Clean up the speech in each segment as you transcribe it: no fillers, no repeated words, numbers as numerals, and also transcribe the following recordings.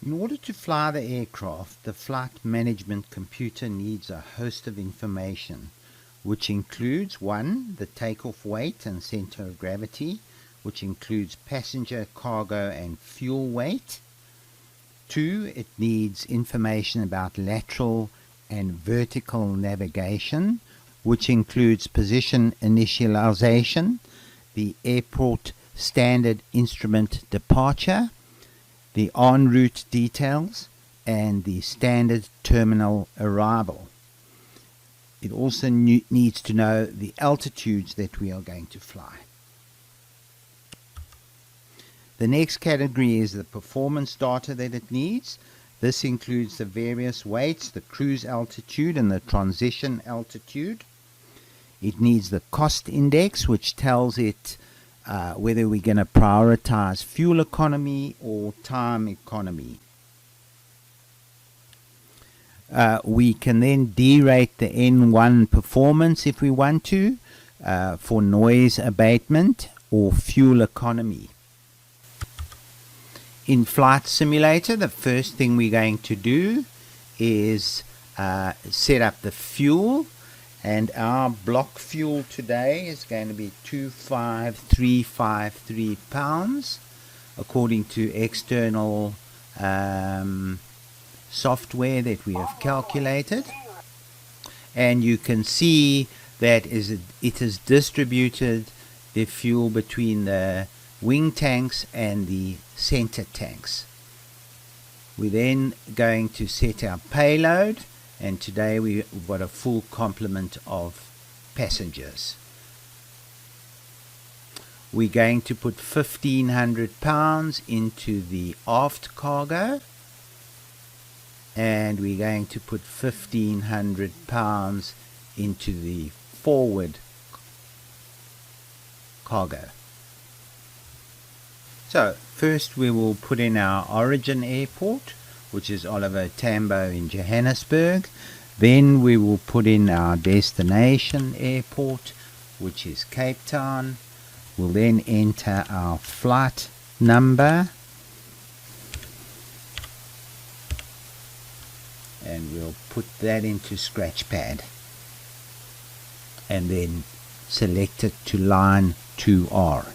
In order to fly the aircraft, the flight management computer needs a host of information, which includes 1. The takeoff weight and center of gravity, which includes passenger, cargo, and fuel weight. 2. It needs information about lateral and vertical navigation, which includes position initialization, the airport standard instrument departure, the en route details, and the standard terminal arrival. It also needs to know the altitudes that we are going to fly. The next category is the performance data that it needs. This includes the various weights, the cruise altitude, and the transition altitude. It needs the cost index, which tells it whether we're going to prioritize fuel economy or time economy. We can then derate the N1 performance if we want to for noise abatement or fuel economy. In Flight Simulator, the first thing we're going to do is set up the fuel. And our block fuel today is going to be 25353 pounds, according to external software that we have calculated. And you can see that it has distributed the fuel between the wing tanks and the center tanks. We're then going to set our payload. And today we've got a full complement of passengers. We're going to put 1,500 pounds into the aft cargo. And we're going to put 1,500 pounds into the forward cargo. So first we will put in our origin airport, which is Oliver Tambo in Johannesburg. Then we will put in our destination airport, which is Cape Town. We'll then enter our flight number. And we'll put that into Scratchpad. And then select it to line 2R.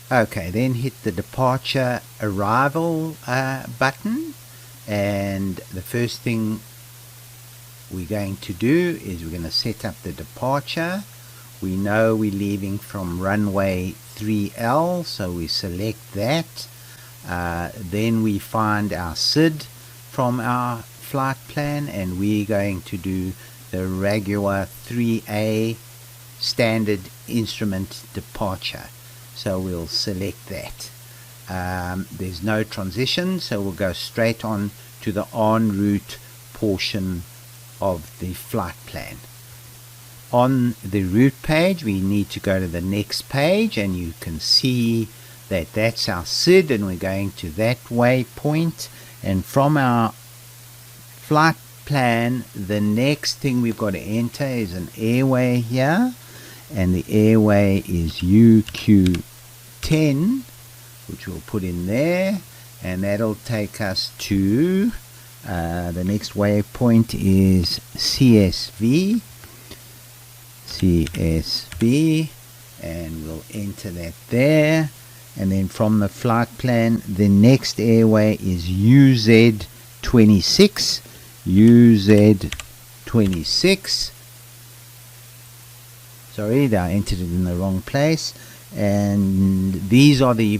Okay, then hit the departure arrival button, and the first thing we're going to do is we're going to set up the departure. We know we're leaving from runway 3L, so we select that. Then we find our SID from our flight plan, and we're going to do the regular 3A standard instrument departure. So we'll select that. There's no transition, so we'll go straight on to the en route portion of the flight plan. On the route page, we need to go to the next page, and you can see that that's our SID, and we're going to that waypoint. And from our flight plan, the next thing we've got to enter is an airway here. And the airway is UQ10, which we'll put in there, and that'll take us to the next waypoint is CSV, and we'll enter that there. And then from the flight plan, the next airway is UZ26, Sorry, I entered it in the wrong place. And these are the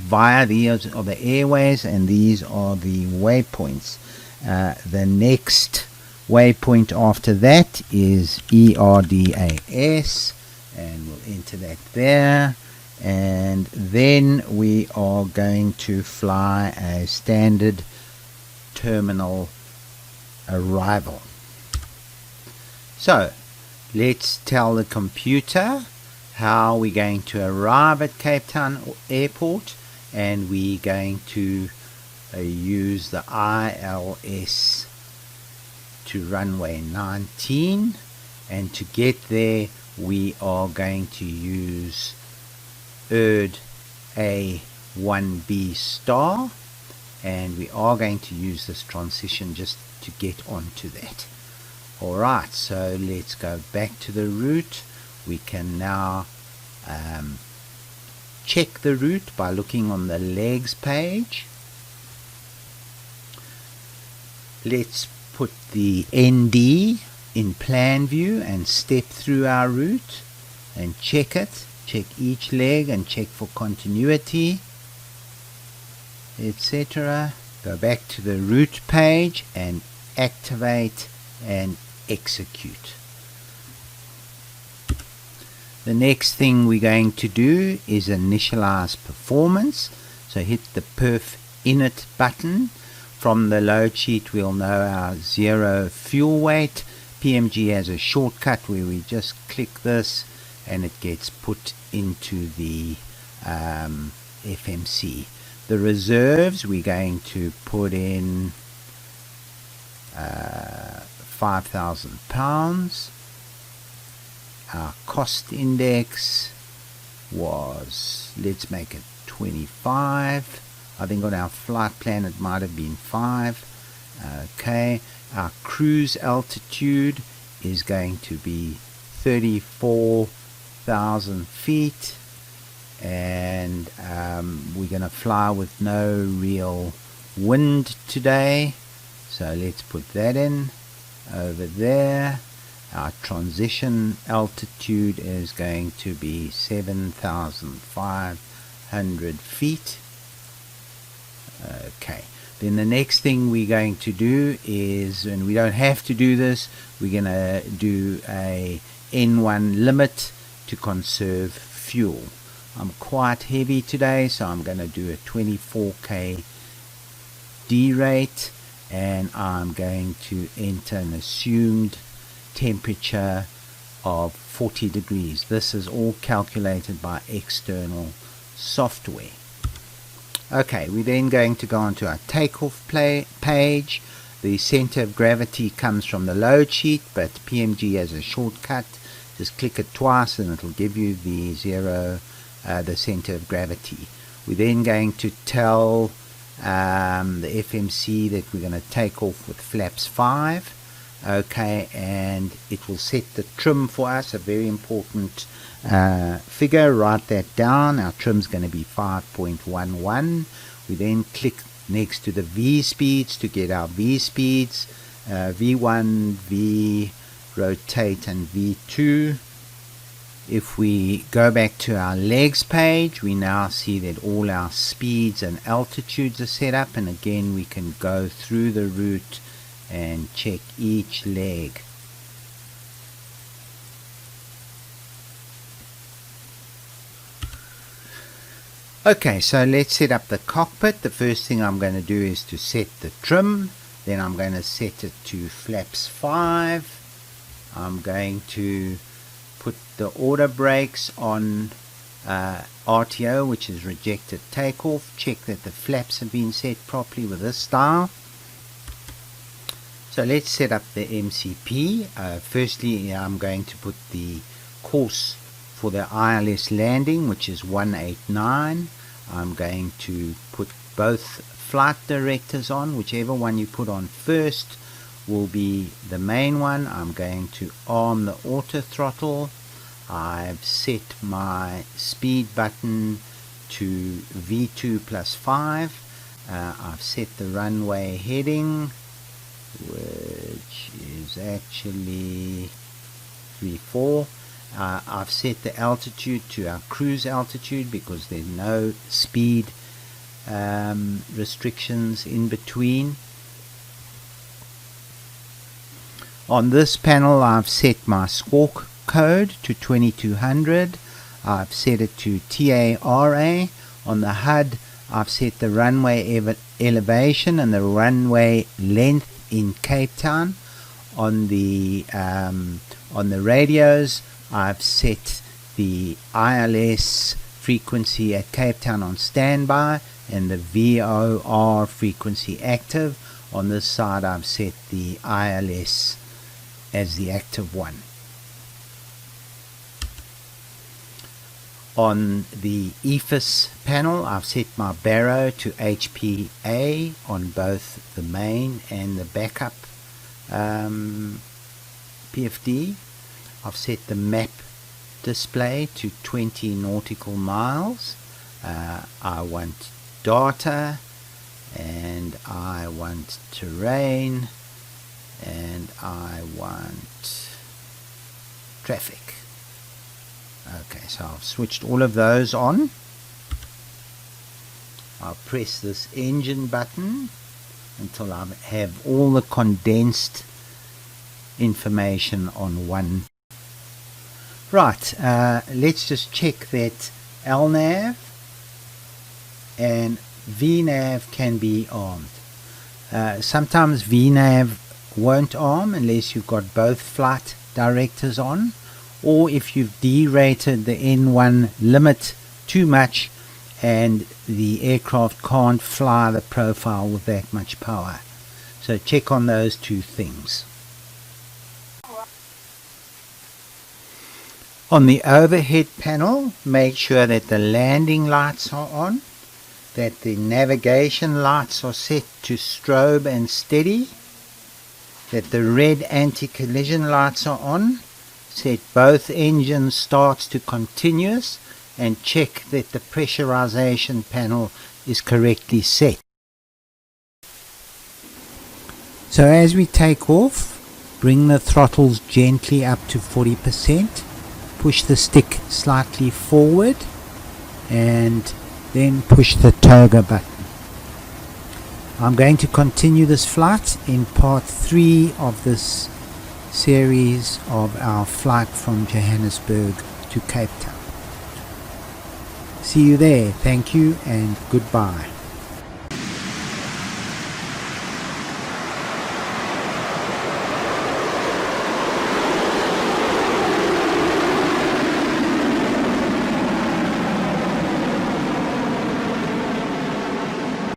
airways, and these are the waypoints. The next waypoint after that is ERDAS, and we'll enter that there. And then we are going to fly a standard terminal arrival. So let's tell the computer how we're going to arrive at Cape Town Airport, and we're going to use the ILS to runway 19, and to get there we are going to use ERD A 1B star, and we are going to use this transition just to get onto that. Alright, so let's go back to the route. We can now check the route by looking on the legs page. Let's put the ND in plan view and step through our route and check it. Check each leg and check for continuity, etc. Go back to the route page and activate and execute. The next thing we're going to do is initialize performance. So hit the perf init button. From the load sheet we'll know our 0 fuel weight. PMG has a shortcut where we just click this and it gets put into the FMC. The reserves we're going to put in 5,000 pounds. Our cost index was, let's make it 25. I think on our flight plan it might have been 5. Okay, our cruise altitude is going to be 34,000 feet, and we're going to fly with no real wind today, so let's put that in over there. Our transition altitude is going to be 7,500 feet. Okay, then the next thing we're going to do is, and we don't have to do this, we're going to do a N1 limit to conserve fuel. I'm quite heavy today, so I'm going to do a 24k D rate, and I'm going to enter an assumed temperature of 40 degrees. This is all calculated by external software. Okay, we're then going to go onto our takeoff page. The center of gravity comes from the load sheet, but PMG has a shortcut. Just click it twice and it'll give you the the center of gravity. We're then going to tell the FMC that we're going to take off with flaps 5. Okay, and it will set the trim for us, a very important figure. Write that down. Our trim's going to be 5.11. We then click next to the V speeds to get our V speeds, V1, V rotate, and V2. If we go back to our legs page, we now see that all our speeds and altitudes are set up, and again we can go through the route and check each leg. Okay, so let's set up the cockpit. The first thing I'm going to do is to set the trim. Then I'm going to set it to flaps 5. I'm going to put the order brakes on RTO, which is rejected takeoff. Check that the flaps have been set properly with this style. So let's set up the MCP. Firstly, I'm going to put the course for the ILS landing, which is 189. I'm going to put both flight directors on. Whichever one you put on first will be the main one. I'm going to arm the auto throttle. I've set my speed button to V2 plus 5. I've set the runway heading, which is actually 34. I've set the altitude to our cruise altitude because there's no speed restrictions in between. On this panel I've set my squawk code to 2200. I've set it to TARA. On the HUD I've set the runway elevation and the runway length in Cape Town. On the radios I've set the ILS frequency at Cape Town on standby and the VOR frequency active. On this side I've set the ILS as the active one. On the EFIS panel, I've set my baro to HPA on both the main and the backup PFD. I've set the map display to 20 nautical miles. I want data, and I want terrain, and I want traffic. Okay, so I've switched all of those on. I'll press this engine button until I have all the condensed information on one. Right, let's just check that LNAV and VNAV can be armed. Sometimes VNAV won't arm unless you've got both flight directors on, or if you've derated the N1 limit too much and the aircraft can't fly the profile with that much power. So check on those two things. On the overhead panel, make sure that the landing lights are on, that the navigation lights are set to strobe and steady, that the red anti-collision lights are on. Set both engines starts to continuous, and check that the pressurization panel is correctly set. So as we take off, bring the throttles gently up to 40%, push the stick slightly forward, and then push the toga button. I'm going to continue this flight in part 3 of this series of our flight from Johannesburg to Cape Town. See you there. Thank you and goodbye.